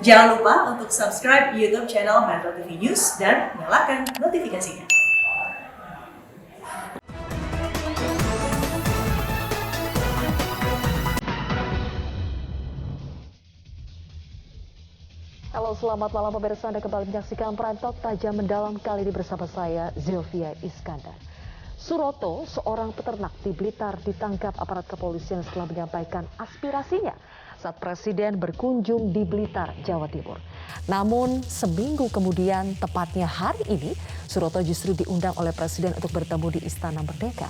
Jangan lupa untuk subscribe YouTube channel Metro TV News dan nyalakan notifikasinya. Halo, selamat malam pemirsa. Anda kembali menyaksikan Prime Talk Tajam Mendalam kali ini bersama saya, Zilvia Iskandar. Suroto, seorang peternak di Blitar, ditangkap aparat kepolisian setelah menyampaikan aspirasinya saat Presiden berkunjung di Blitar, Jawa Timur. Namun seminggu kemudian, tepatnya hari ini, Suroto justru diundang oleh Presiden untuk bertemu di Istana Merdeka.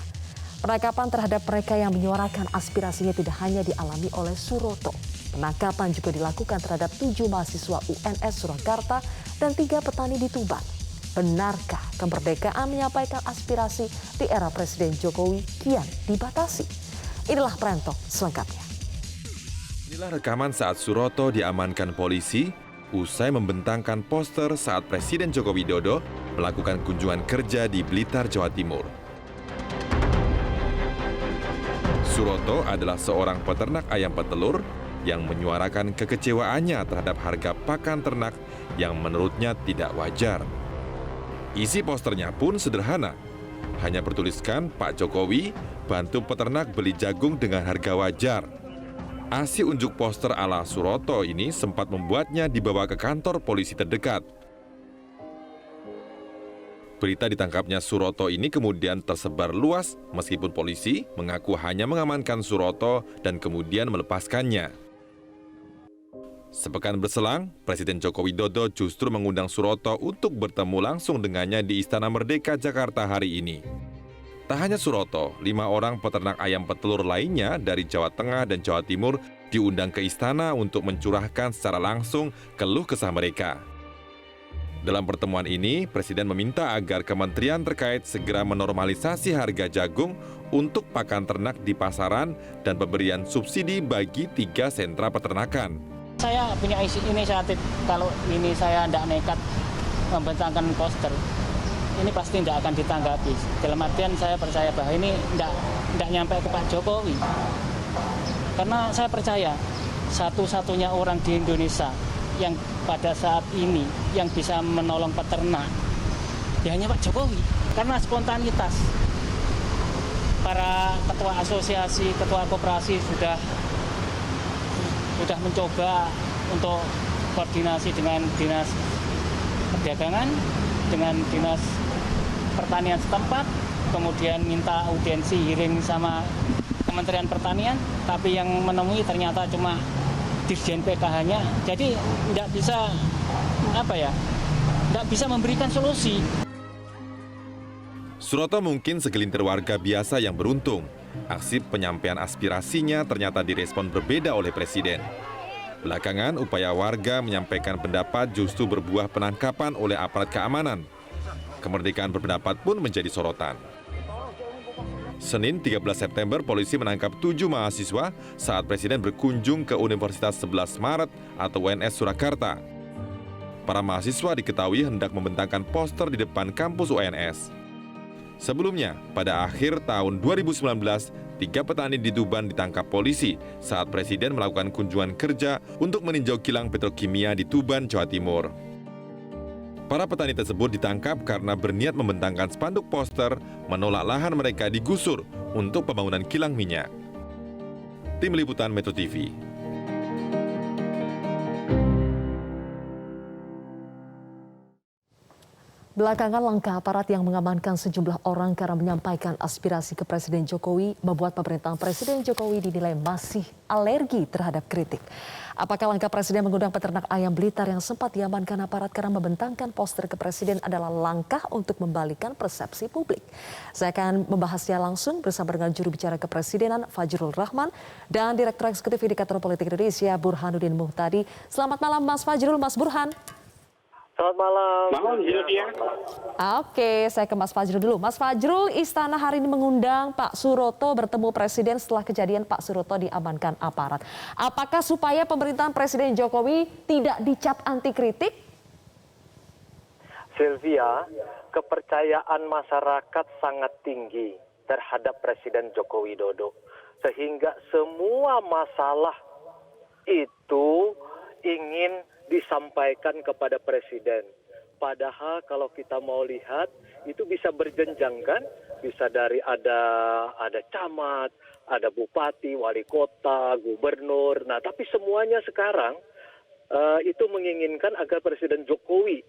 Penangkapan terhadap mereka yang menyuarakan aspirasinya tidak hanya dialami oleh Suroto. Penangkapan juga dilakukan terhadap 7 mahasiswa UNS Surakarta dan 3 petani di Tuban. Benarkah kemerdekaan menyampaikan aspirasi di era Presiden Jokowi kian dibatasi? Inilah Prime Talk selengkapnya. Inilah rekaman saat Suroto diamankan polisi usai membentangkan poster saat Presiden Joko Widodo melakukan kunjungan kerja di Blitar, Jawa Timur. Suroto adalah seorang peternak ayam petelur yang menyuarakan kekecewaannya terhadap harga pakan ternak yang menurutnya tidak wajar. Isi posternya pun sederhana, hanya bertuliskan Pak Jokowi bantu peternak beli jagung dengan harga wajar. Aksi unjuk poster ala Suroto ini sempat membuatnya dibawa ke kantor polisi terdekat. Berita ditangkapnya Suroto ini kemudian tersebar luas meskipun polisi mengaku hanya mengamankan Suroto dan kemudian melepaskannya. Sepekan berselang, Presiden Joko Widodo justru mengundang Suroto untuk bertemu langsung dengannya di Istana Merdeka, Jakarta hari ini. Tak hanya Suroto, 5 orang peternak ayam petelur lainnya dari Jawa Tengah dan Jawa Timur diundang ke istana untuk mencurahkan secara langsung keluh kesah mereka. Dalam pertemuan ini, Presiden meminta agar kementerian terkait segera menormalisasi harga jagung untuk pakan ternak di pasaran dan pemberian subsidi bagi 3 sentra peternakan. Saya punya inisiatif, kalau ini saya tidak nekat membentangkan poster, ini pasti tidak akan ditanggapi. Dalam artian saya percaya bahwa ini tidak nyampe ke Pak Jokowi. Karena saya percaya satu-satunya orang di Indonesia yang pada saat ini yang bisa menolong peternak ya hanya Pak Jokowi. Karena spontanitas para ketua asosiasi, ketua koperasi sudah mencoba untuk koordinasi dengan dinas perdagangan, dengan dinas pertanian setempat, kemudian minta audiensi hearing sama Kementerian Pertanian, tapi yang menemui ternyata cuma Dirjen PKH-nya, jadi tidak bisa memberikan solusi. Suroto mungkin segelintir warga biasa yang beruntung. Aksi penyampaian aspirasinya ternyata direspon berbeda oleh Presiden. Belakangan, upaya warga menyampaikan pendapat justru berbuah penangkapan oleh aparat keamanan. Kemerdekaan berpendapat pun menjadi sorotan. Senin 13 September, polisi menangkap 7 mahasiswa saat Presiden berkunjung ke Universitas 11 Maret atau UNS Surakarta. Para mahasiswa diketahui hendak membentangkan poster di depan kampus UNS. Sebelumnya, pada akhir tahun 2019, 3 petani di Tuban ditangkap polisi saat Presiden melakukan kunjungan kerja untuk meninjau kilang petrokimia di Tuban, Jawa Timur. Para petani tersebut ditangkap karena berniat membentangkan spanduk poster menolak lahan mereka digusur untuk pembangunan kilang minyak. Tim Liputan Metro TV. Belakangan langkah aparat yang mengamankan sejumlah orang karena menyampaikan aspirasi ke Presiden Jokowi membuat pemerintahan Presiden Jokowi dinilai masih alergi terhadap kritik. Apakah langkah Presiden mengundang peternak ayam Blitar yang sempat diamankan aparat karena membentangkan poster ke Presiden adalah langkah untuk membalikan persepsi publik? Saya akan membahasnya langsung bersama dengan juru bicara Kepresidenan Fajrul Rahman dan Direktur Eksekutif Indikator Politik Indonesia Burhanuddin Muhtadi. Selamat malam Mas Fajrul, Mas Burhan. Selamat malam. Malam, Zilvia. Oke, saya ke Mas Fajrul dulu. Mas Fajrul, Istana hari ini mengundang Pak Suroto bertemu Presiden setelah kejadian Pak Suroto diamankan aparat. Apakah supaya pemerintahan Presiden Jokowi tidak dicap anti kritik? Sylvia, kepercayaan masyarakat sangat tinggi terhadap Presiden Joko Widodo. Sehingga semua masalah itu ingin disampaikan kepada Presiden. Padahal kalau kita mau lihat itu bisa berjenjang kan, bisa dari ada camat, ada bupati, wali kota, gubernur. Nah, tapi semuanya sekarang itu menginginkan agar Presiden Jokowi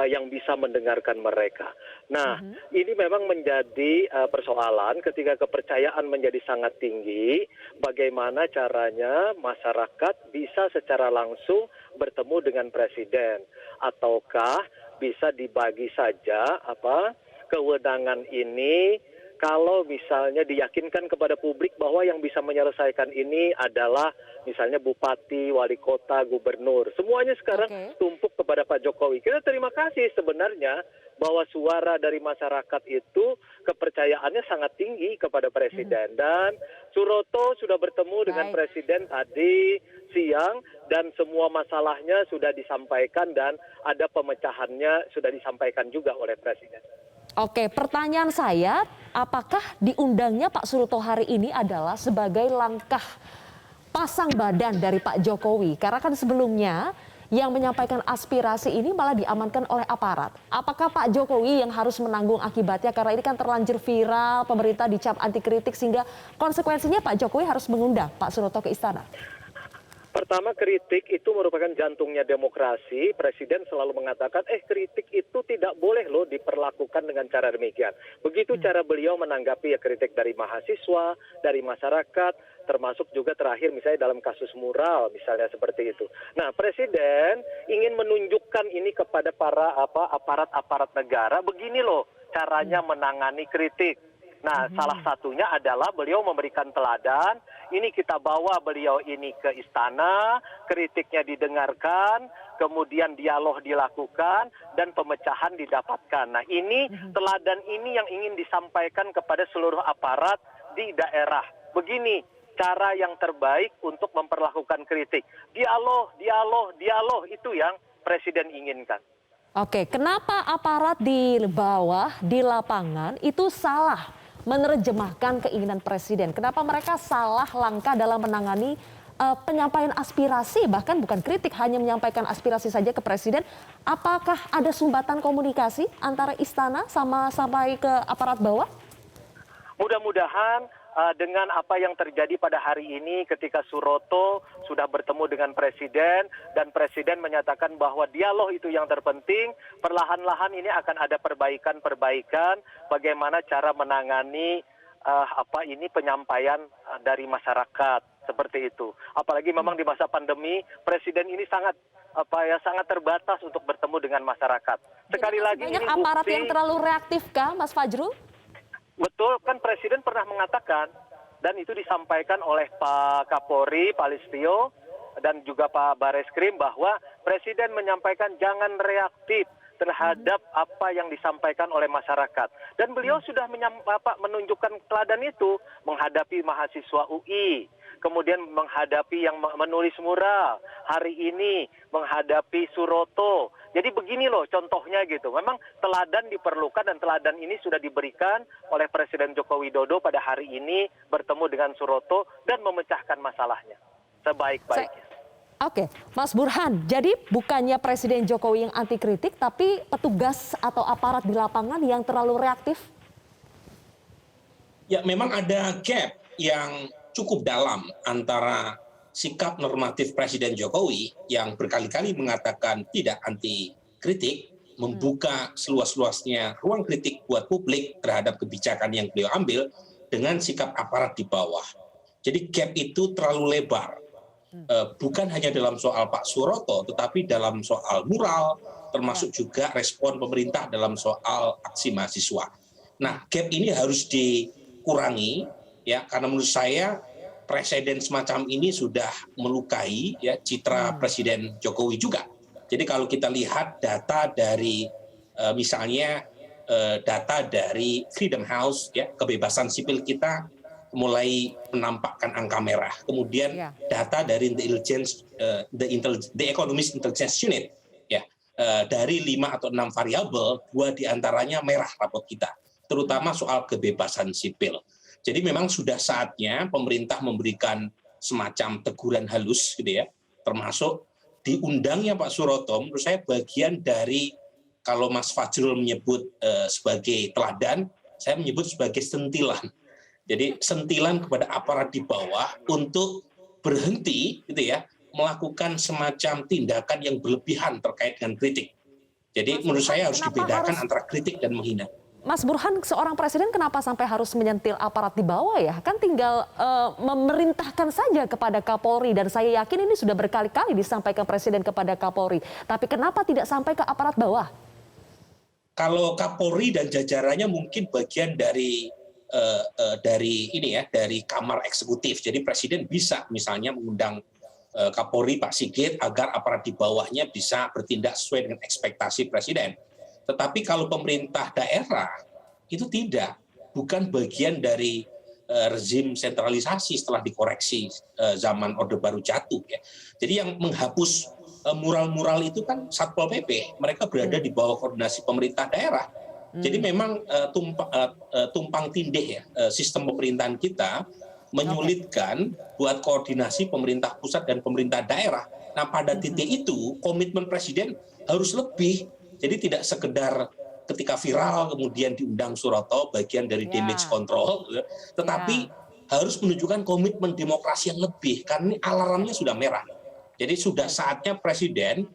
yang bisa mendengarkan mereka. Nah, ini memang menjadi persoalan ketika kepercayaan menjadi sangat tinggi, bagaimana caranya masyarakat bisa secara langsung bertemu dengan Presiden, ataukah bisa dibagi saja kewenangan ini kalau misalnya diyakinkan kepada publik bahwa yang bisa menyelesaikan ini adalah misalnya bupati, wali kota, gubernur. Semuanya sekarang tumpuk kepada Pak Jokowi. Kita terima kasih sebenarnya bahwa suara dari masyarakat itu kepercayaannya sangat tinggi kepada Presiden. Dan Suroto sudah bertemu dengan Presiden tadi siang dan semua masalahnya sudah disampaikan dan ada pemecahannya sudah disampaikan juga oleh Presiden. Oke, pertanyaan saya, apakah diundangnya Pak Suroto hari ini adalah sebagai langkah pasang badan dari Pak Jokowi? Karena kan sebelumnya yang menyampaikan aspirasi ini malah diamankan oleh aparat. Apakah Pak Jokowi yang harus menanggung akibatnya? Karena ini kan terlanjur viral, pemerintah dicap anti kritik sehingga konsekuensinya Pak Jokowi harus mengundang Pak Suroto ke istana. Pertama, kritik itu merupakan jantungnya demokrasi. Presiden selalu mengatakan, kritik itu tidak boleh loh diperlakukan dengan cara demikian. Begitu cara beliau menanggapi kritik dari mahasiswa, dari masyarakat, termasuk juga terakhir misalnya dalam kasus mural, misalnya seperti itu. Nah, Presiden ingin menunjukkan ini kepada para aparat-aparat negara, begini loh caranya menangani kritik. Nah, salah satunya adalah beliau memberikan teladan, ini kita bawa beliau ini ke istana, kritiknya didengarkan, kemudian dialog dilakukan, dan pemecahan didapatkan. Nah, ini teladan ini yang ingin disampaikan kepada seluruh aparat di daerah. Begini cara yang terbaik untuk memperlakukan kritik. Dialog, itu yang Presiden inginkan. Oke, kenapa aparat di bawah, di lapangan itu salah menerjemahkan keinginan Presiden? Kenapa mereka salah langkah dalam menangani penyampaian aspirasi, bahkan bukan kritik, hanya menyampaikan aspirasi saja ke Presiden? Apakah ada sumbatan komunikasi antara istana sampai ke aparat bawah? Mudah-mudahan dengan apa yang terjadi pada hari ini ketika Suroto sudah bertemu dengan Presiden dan Presiden menyatakan bahwa dialog itu yang terpenting, perlahan-lahan ini akan ada perbaikan bagaimana cara menangani penyampaian dari masyarakat seperti itu. Apalagi memang di masa pandemi Presiden ini sangat terbatas untuk bertemu dengan masyarakat. Sekali lagi ini banyak aparat bukti, yang terlalu reaktif kah, Mas Fajrul? betul, kan Presiden pernah mengatakan, dan itu disampaikan oleh Pak Kapolri, Pak Listio, dan juga Pak Bareskrim, bahwa Presiden menyampaikan jangan reaktif terhadap apa yang disampaikan oleh masyarakat. Dan beliau sudah menunjukkan teladan itu, menghadapi mahasiswa UI, kemudian menghadapi yang menulis mural, hari ini menghadapi Suroto. Jadi begini loh contohnya gitu. Memang teladan diperlukan dan teladan ini sudah diberikan oleh Presiden Joko Widodo pada hari ini bertemu dengan Suroto dan memecahkan masalahnya sebaik-baiknya. Oke, Mas Burhan, jadi bukannya Presiden Jokowi yang anti kritik, tapi petugas atau aparat di lapangan yang terlalu reaktif? Ya, memang ada gap yang cukup dalam antara sikap normatif Presiden Jokowi yang berkali-kali mengatakan tidak anti kritik, membuka seluas-luasnya ruang kritik buat publik terhadap kebijakan yang beliau ambil, dengan sikap aparat di bawah. Jadi gap itu terlalu lebar. Bukan hanya dalam soal Pak Suroto, tetapi dalam soal mural, termasuk juga respon pemerintah dalam soal aksi mahasiswa. Nah, gap ini harus dikurangi, ya, karena menurut saya presiden semacam ini sudah melukai ya citra Presiden Jokowi juga. Jadi kalau kita lihat data dari misalnya data dari Freedom House, ya, kebebasan sipil kita mulai menampakkan angka merah. Kemudian data dari The Economist Intelligence Unit, ya, dari 5 atau 6 variabel, 2 diantaranya merah rapot kita, terutama soal kebebasan sipil. Jadi memang sudah saatnya pemerintah memberikan semacam teguran halus, gitu ya, termasuk diundangnya Pak Suroto menurut saya bagian dari, kalau Mas Fajrul menyebut sebagai teladan, saya menyebut sebagai sentilan. Jadi sentilan kepada aparat di bawah untuk berhenti gitu ya, melakukan semacam tindakan yang berlebihan terkait dengan kritik. Jadi menurut saya harus dibedakan antara kritik dan menghina. Mas Burhan, seorang presiden kenapa sampai harus menyentil aparat di bawah ya? Kan tinggal memerintahkan saja kepada Kapolri, dan saya yakin ini sudah berkali-kali disampaikan presiden kepada Kapolri. Tapi kenapa tidak sampai ke aparat bawah? Kalau Kapolri dan jajarannya mungkin bagian dari dari kamar eksekutif. Jadi presiden bisa misalnya mengundang Kapolri Pak Sigit agar aparat di bawahnya bisa bertindak sesuai dengan ekspektasi presiden. Tetapi kalau pemerintah daerah itu tidak, bukan bagian dari rezim sentralisasi setelah dikoreksi zaman Orde Baru jatuh ya. Jadi yang menghapus mural-mural itu kan Satpol PP, mereka berada di bawah koordinasi pemerintah daerah. Jadi memang tumpang tindih ya sistem pemerintahan kita menyulitkan buat koordinasi pemerintah pusat dan pemerintah daerah. Nah pada titik itu komitmen presiden harus lebih. Jadi tidak sekedar ketika viral kemudian diundang Suroto bagian dari damage control, tetapi harus menunjukkan komitmen demokrasi yang lebih, karena ini alarmnya sudah merah. Jadi sudah saatnya presiden,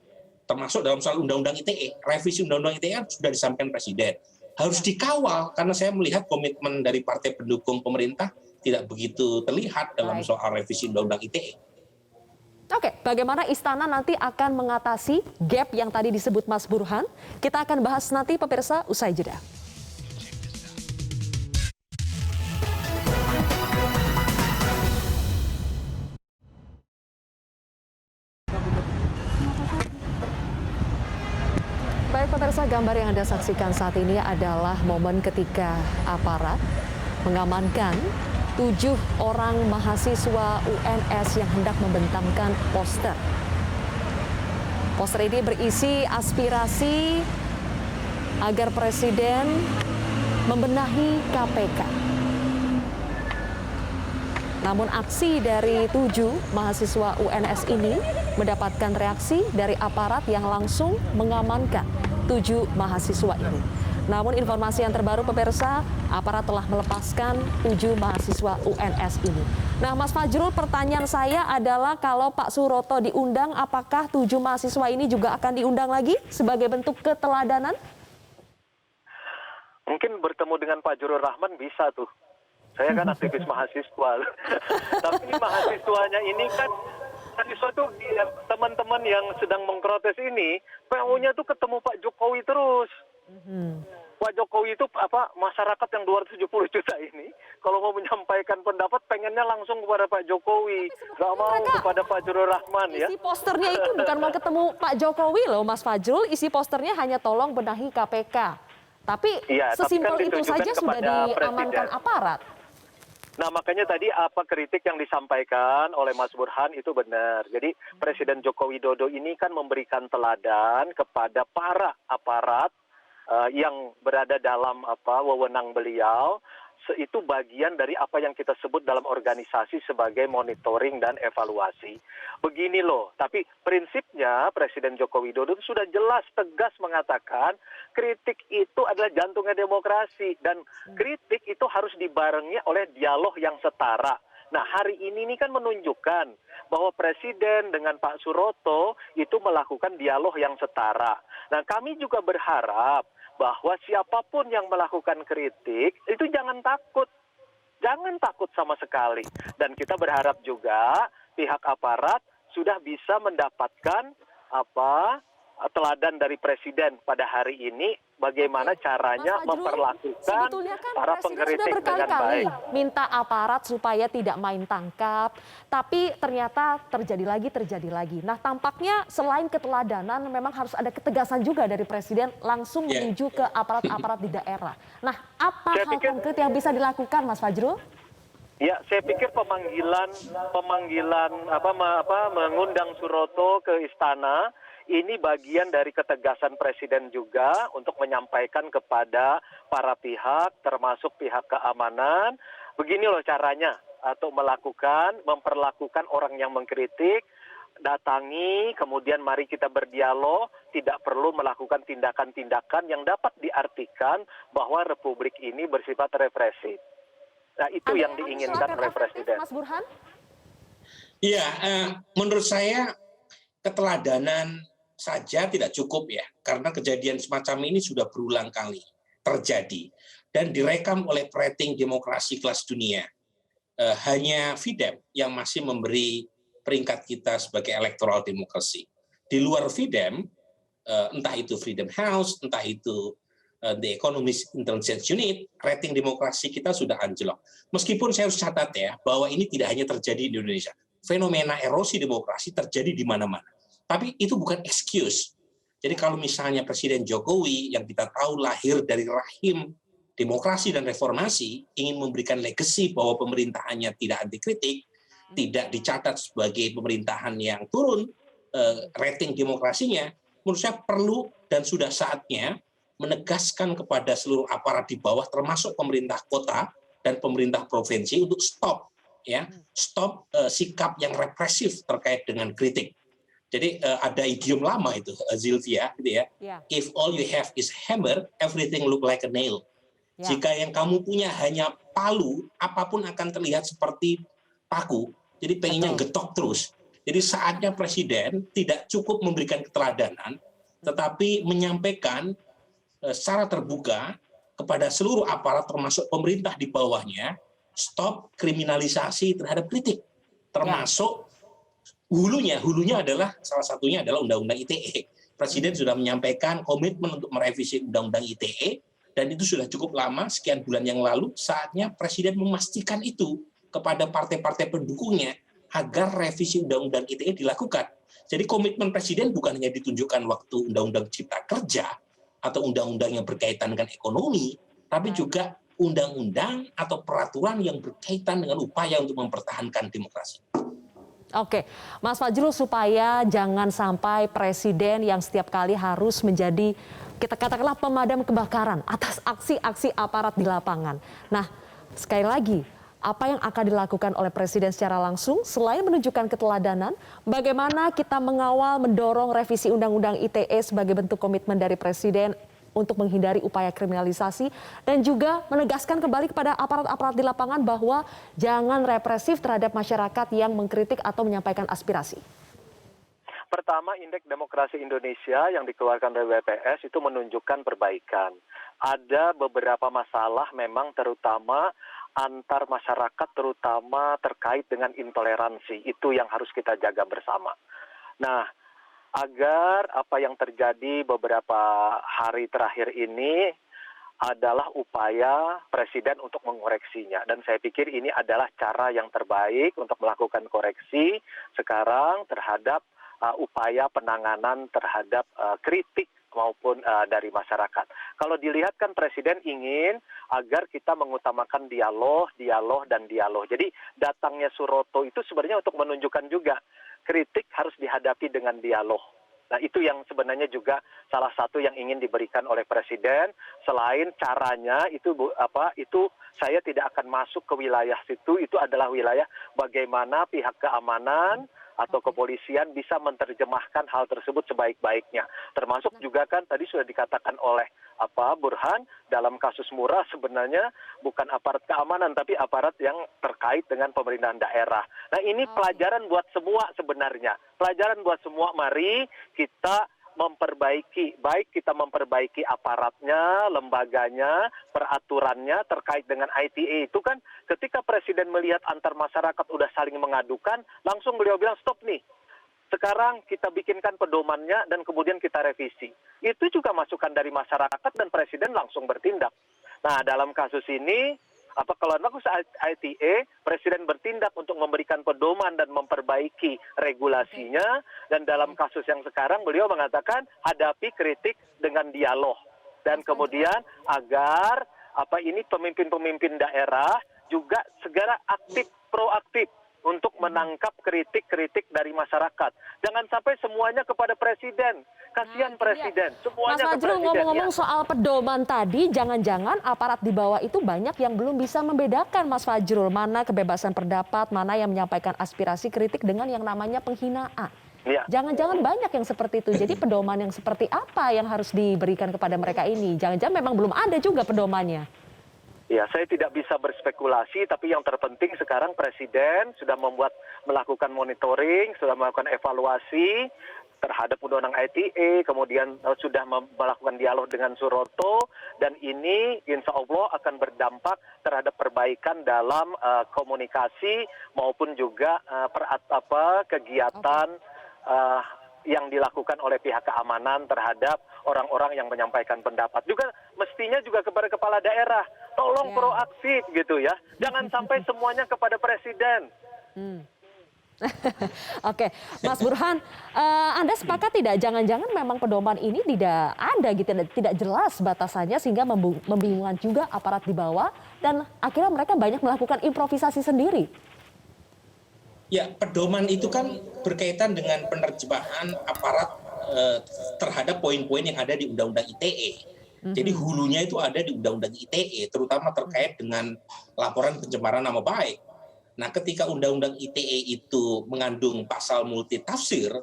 termasuk dalam soal undang-undang ITE, revisi undang-undang ITE sudah disampaikan presiden, harus dikawal, karena saya melihat komitmen dari partai pendukung pemerintah tidak begitu terlihat dalam soal revisi undang-undang ITE. Oke, bagaimana istana nanti akan mengatasi gap yang tadi disebut Mas Burhan? Kita akan bahas nanti pemirsa usai jeda. Baik pemirsa, gambar yang Anda saksikan saat ini adalah momen ketika aparat mengamankan 7 orang mahasiswa UNS yang hendak membentangkan poster. Poster ini berisi aspirasi agar presiden membenahi KPK. Namun aksi dari 7 mahasiswa UNS ini mendapatkan reaksi dari aparat yang langsung mengamankan 7 mahasiswa ini. Namun informasi yang terbaru pemirsa, aparat telah melepaskan 7 mahasiswa UNS ini. Nah Mas Fajrul, pertanyaan saya adalah kalau Pak Suroto diundang, apakah 7 mahasiswa ini juga akan diundang lagi sebagai bentuk keteladanan? Mungkin bertemu dengan Pak Jurul Rahman bisa tuh. Saya kan aktivis mahasiswa. Tapi mahasiswanya ini kan mahasiswa tuh teman-teman yang sedang mengprotes ini, PO-nya tuh ketemu Pak Jokowi terus. Pak Jokowi itu masyarakat yang 270 juta ini kalau mau menyampaikan pendapat pengennya langsung kepada Pak Jokowi, nggak mau kepada Pak Jurul Rahman ya. Isi posternya itu bukan mau ketemu Pak Jokowi loh Mas Fajrul, isi posternya hanya tolong benahi KPK. Tapi sesimpel kan itu saja sudah diamankan aparat. Nah makanya tadi apa kritik yang disampaikan oleh Mas Burhan itu benar. Jadi Presiden Joko Widodo ini kan memberikan teladan kepada para aparat yang berada dalam wewenang beliau, itu bagian dari apa yang kita sebut dalam organisasi sebagai monitoring dan evaluasi. Begini loh, tapi prinsipnya Presiden Joko Widodo itu sudah jelas tegas mengatakan kritik itu adalah jantungnya demokrasi dan kritik itu harus dibarengi oleh dialog yang setara. Nah hari ini kan menunjukkan bahwa Presiden dengan Pak Suroto itu melakukan dialog yang setara. Nah kami juga berharap bahwa siapapun yang melakukan kritik itu jangan takut sama sekali. Dan kita berharap juga pihak aparat sudah bisa mendapatkan teladan dari Presiden pada hari ini bagaimana caranya memperlakukan para pengkritik dengan baik. Minta aparat supaya tidak main tangkap, tapi ternyata terjadi lagi. Nah tampaknya selain keteladanan memang harus ada ketegasan juga dari Presiden langsung menuju ke aparat-aparat di daerah. Nah apa hal konkret yang bisa dilakukan Mas Fajrul? Ya, saya pikir mengundang Suroto ke istana ini bagian dari ketegasan Presiden juga untuk menyampaikan kepada para pihak, termasuk pihak keamanan, begini loh caranya untuk memperlakukan orang yang mengkritik datangi, kemudian mari kita berdialog, tidak perlu melakukan tindakan-tindakan yang dapat diartikan bahwa republik ini bersifat represif. Nah, itu yang diinginkan oleh Presiden. Mas Burhan? Iya, menurut saya keteladanan saja tidak cukup ya, karena kejadian semacam ini sudah berulang kali terjadi dan direkam oleh rating demokrasi kelas dunia. Hanya FIDEM yang masih memberi peringkat kita sebagai electoral democracy. Di luar FIDEM, entah itu Freedom House, entah itu The Economist Intelligence Unit, rating demokrasi kita sudah anjlok. Meskipun saya harus catat ya, bahwa ini tidak hanya terjadi di Indonesia. Fenomena erosi demokrasi terjadi di mana-mana. Tapi itu bukan excuse. Jadi kalau misalnya Presiden Jokowi yang kita tahu lahir dari rahim demokrasi dan reformasi, ingin memberikan legacy bahwa pemerintahannya tidak anti kritik, tidak dicatat sebagai pemerintahan yang turun rating demokrasinya, menurut saya perlu dan sudah saatnya menegaskan kepada seluruh aparat di bawah, termasuk pemerintah kota dan pemerintah provinsi untuk stop sikap yang represif terkait dengan kritik. Jadi ada idiom lama itu, Zilvia, gitu ya. If all you have is hammer, everything look like a nail. Jika yang kamu punya hanya palu, apapun akan terlihat seperti paku. Jadi pengennya getok terus. Jadi saatnya Presiden tidak cukup memberikan keteladanan, tetapi menyampaikan secara terbuka kepada seluruh aparat termasuk pemerintah di bawahnya, stop kriminalisasi terhadap kritik. Termasuk hulunya adalah salah satunya adalah Undang-Undang ITE. Presiden sudah menyampaikan komitmen untuk merevisi Undang-Undang ITE, dan itu sudah cukup lama, sekian bulan yang lalu, saatnya Presiden memastikan itu kepada partai-partai pendukungnya agar revisi Undang-Undang ITE dilakukan. Jadi komitmen Presiden bukan hanya ditunjukkan waktu Undang-Undang Cipta Kerja atau undang-undang yang berkaitan dengan ekonomi, tapi juga undang-undang atau peraturan yang berkaitan dengan upaya untuk mempertahankan demokrasi. Oke, Mas Fajrul, supaya jangan sampai Presiden yang setiap kali harus menjadi, kita katakanlah, pemadam kebakaran atas aksi-aksi aparat di lapangan. Nah, sekali lagi, apa yang akan dilakukan oleh Presiden secara langsung selain menunjukkan keteladanan, bagaimana kita mengawal mendorong revisi Undang-Undang ITE sebagai bentuk komitmen dari Presiden untuk menghindari upaya kriminalisasi dan juga menegaskan kembali kepada aparat-aparat di lapangan bahwa jangan represif terhadap masyarakat yang mengkritik atau menyampaikan aspirasi. Pertama, Indeks Demokrasi Indonesia yang dikeluarkan oleh BPS itu menunjukkan perbaikan. Ada beberapa masalah memang terutama antar masyarakat, terutama terkait dengan intoleransi. Itu yang harus kita jaga bersama. Nah, agar apa yang terjadi beberapa hari terakhir ini adalah upaya Presiden untuk mengoreksinya. Dan saya pikir ini adalah cara yang terbaik untuk melakukan koreksi sekarang terhadap upaya penanganan terhadap kritik maupun dari masyarakat. Kalau dilihat kan Presiden ingin agar kita mengutamakan dialog. Jadi datangnya Suroto itu sebenarnya untuk menunjukkan juga kritik harus dihadapi dengan dialog. Nah, itu yang sebenarnya juga salah satu yang ingin diberikan oleh Presiden. Selain caranya itu saya tidak akan masuk ke wilayah situ. Itu adalah wilayah bagaimana pihak keamanan atau kepolisian bisa menerjemahkan hal tersebut sebaik-baiknya. Termasuk juga kan tadi sudah dikatakan oleh Burhan, dalam kasus Murah sebenarnya bukan aparat keamanan tapi aparat yang terkait dengan pemerintahan daerah. Nah, ini pelajaran buat semua sebenarnya. Pelajaran buat semua, mari kita memperbaiki, baik kita memperbaiki aparatnya, lembaganya, peraturannya terkait dengan ITE itu kan ketika Presiden melihat antar masyarakat udah saling mengadukan, langsung beliau bilang stop nih. Sekarang kita bikinkan pedomannya dan kemudian kita revisi. Itu juga masukan dari masyarakat dan Presiden langsung bertindak. Nah, dalam kasus ini kalau kasus ITE, Presiden bertindak untuk memberikan pedoman dan memperbaiki regulasinya. Dan dalam kasus yang sekarang beliau mengatakan hadapi kritik dengan dialog. Dan kemudian agar ini pemimpin-pemimpin daerah juga segera aktif, proaktif untuk menangkap kritik-kritik dari masyarakat. Jangan sampai semuanya kepada Presiden. Kasihan Presiden, semuanya Mas Fajrul, ngomong-ngomong soal pedoman tadi, jangan-jangan aparat di bawah itu banyak yang belum bisa membedakan, Mas Fajrul, mana kebebasan pendapat, mana yang menyampaikan aspirasi kritik dengan yang namanya penghinaan. Ya. Jangan-jangan banyak yang seperti itu. Jadi pedoman yang seperti apa yang harus diberikan kepada mereka ini? Jangan-jangan memang belum ada juga pedomannya. Ya, saya tidak bisa berspekulasi, tapi yang terpenting sekarang Presiden sudah melakukan monitoring, sudah melakukan evaluasi terhadap Undang-Undang ITE, kemudian sudah melakukan dialog dengan Suroto, dan ini insya Allah akan berdampak terhadap perbaikan dalam komunikasi maupun juga kegiatan yang dilakukan oleh pihak keamanan terhadap orang-orang yang menyampaikan pendapat. Juga mestinya juga kepada kepala daerah, tolong proaktif gitu ya. Jangan sampai semuanya kepada Presiden. Oke, Mas Burhan, Anda sepakat tidak? Jangan-jangan memang pedoman ini tidak ada gitu, tidak jelas batasannya sehingga membingungkan juga aparat di bawah dan akhirnya mereka banyak melakukan improvisasi sendiri. Ya, pedoman itu kan berkaitan dengan penerjemahan aparat terhadap poin-poin yang ada di Undang-Undang ITE. Jadi hulunya itu ada di Undang-Undang ITE, terutama terkait dengan laporan pencemaran nama baik. Nah, ketika Undang-Undang ITE itu mengandung pasal multitafsir,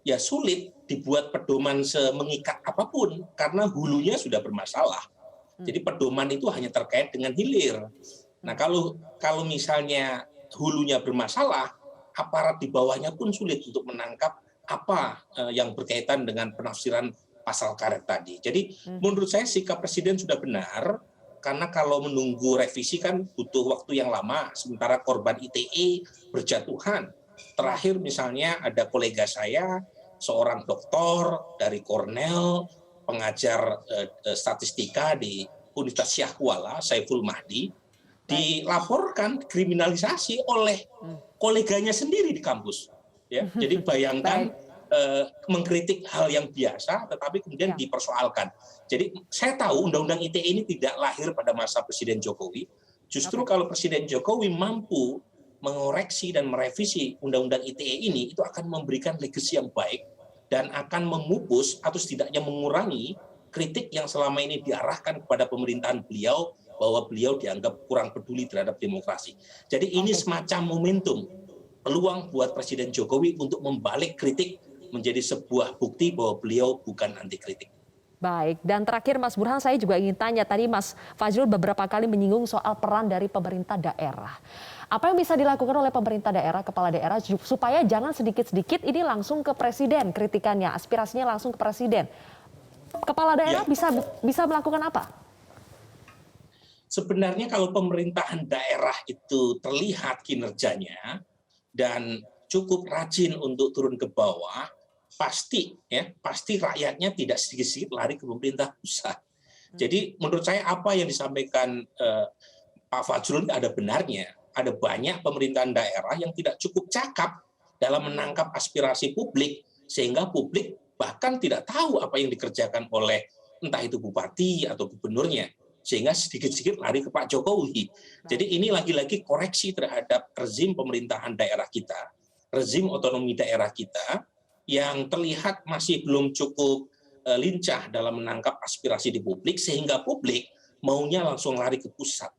ya sulit dibuat pedoman semengikat apapun karena hulunya sudah bermasalah. Jadi pedoman itu hanya terkait dengan hilir. Nah, kalau misalnya hulunya bermasalah, aparat di bawahnya pun sulit untuk menangkap apa yang berkaitan dengan penafsiran pasal karet tadi. Jadi menurut saya sikap Presiden sudah benar, karena kalau menunggu revisi kan butuh waktu yang lama, sementara korban ITE berjatuhan. Terakhir misalnya ada kolega saya, seorang doktor dari Cornell, pengajar statistika di Universitas Syahkuala, Saiful Mahdi, dilaporkan kriminalisasi oleh koleganya sendiri di kampus. Ya, jadi bayangkan mengkritik hal yang biasa, tetapi kemudian dipersoalkan. Jadi saya tahu Undang-Undang ITE ini tidak lahir pada masa Presiden Jokowi. Justru kalau Presiden Jokowi mampu mengoreksi dan merevisi Undang-Undang ITE ini, itu akan memberikan legasi yang baik dan akan memupus atau setidaknya mengurangi kritik yang selama ini diarahkan kepada pemerintahan beliau, bahwa beliau dianggap kurang peduli terhadap demokrasi. Jadi ini semacam momentum, peluang buat Presiden Jokowi untuk membalik kritik menjadi sebuah bukti bahwa beliau bukan anti kritik. Baik, dan terakhir Mas Burhan, saya juga ingin tanya, tadi Mas Fajrul beberapa kali menyinggung soal peran dari pemerintah daerah. Apa yang bisa dilakukan oleh pemerintah daerah, kepala daerah, supaya jangan sedikit-sedikit ini langsung ke Presiden kritikannya, aspirasinya langsung ke Presiden. Kepala daerah bisa melakukan apa? Sebenarnya kalau pemerintahan daerah itu terlihat kinerjanya dan cukup rajin untuk turun ke bawah, pasti rakyatnya tidak sedikit-sedikit lari ke pemerintah pusat. Jadi menurut saya apa yang disampaikan Pak Fajrul ada benarnya. Ada banyak pemerintahan daerah yang tidak cukup cakap dalam menangkap aspirasi publik, sehingga publik bahkan tidak tahu apa yang dikerjakan oleh entah itu bupati atau gubernurnya, sehingga sedikit-sedikit lari ke Pak Jokowi. Jadi ini lagi-lagi koreksi terhadap rezim pemerintahan daerah kita, rezim otonomi daerah kita yang terlihat masih belum cukup lincah dalam menangkap aspirasi di publik, sehingga publik maunya langsung lari ke pusat.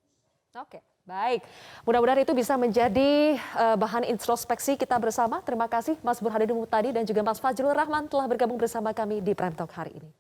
Oke, baik. Mudah-mudahan itu bisa menjadi bahan introspeksi kita bersama. Terima kasih Mas Burhanuddin Muhtadi dan juga Mas Fajrul Rahman telah bergabung bersama kami di Prime Talk hari ini.